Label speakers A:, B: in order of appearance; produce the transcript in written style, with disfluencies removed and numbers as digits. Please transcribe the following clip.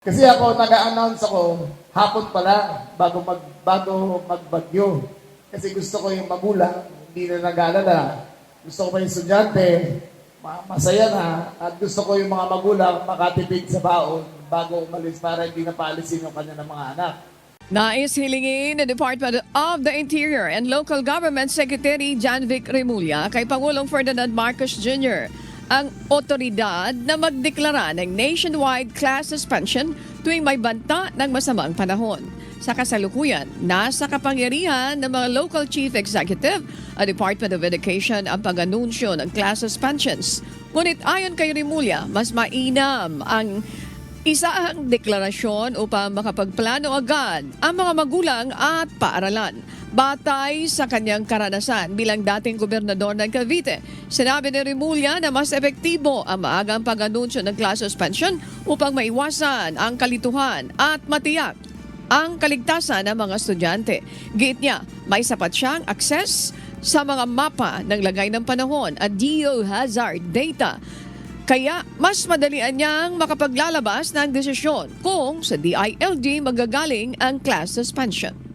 A: Kasi ako, nag-a-announce ako, hapon pala, bago magbagyo. Kasi gusto ko yung magulang, hindi na nag-aalala. Gusto ko pa yung estudyante, masaya na. At gusto ko yung mga magulang makatipid sa baon bago umalis para hindi na paalisin yung kanya ng mga anak.
B: Nais hilingin ng Department of the Interior and Local Government Secretary John Vic Remulla kay Pangulong Ferdinand Marcos Jr. ang otoridad na magdeklara ng nationwide class suspension tuwing may banta ng masamang panahon. Sa kasalukuyan, nasa kapangyarihan ng mga local chief executive at Department of Education ang pag-anunsyo ng class suspensions. Ngunit ayon kay Remulla, mas mainam ang isang deklarasyon upang makapagplano agad ang mga magulang at paaralan. Batay sa kanyang karanasan bilang dating gobernador ng Cavite, sinabi ni Remulla na mas epektibo ang maagang pag-anunsyo ng class suspension upang maiwasan ang kalituhan at matiyak ang kaligtasan ng mga estudyante. Giit niya, may sapat siyang access sa mga mapa ng lagay ng panahon at geohazard data. Kaya mas madalian niyang makapaglalabas ng desisyon kung sa DILG magagaling ang class suspension.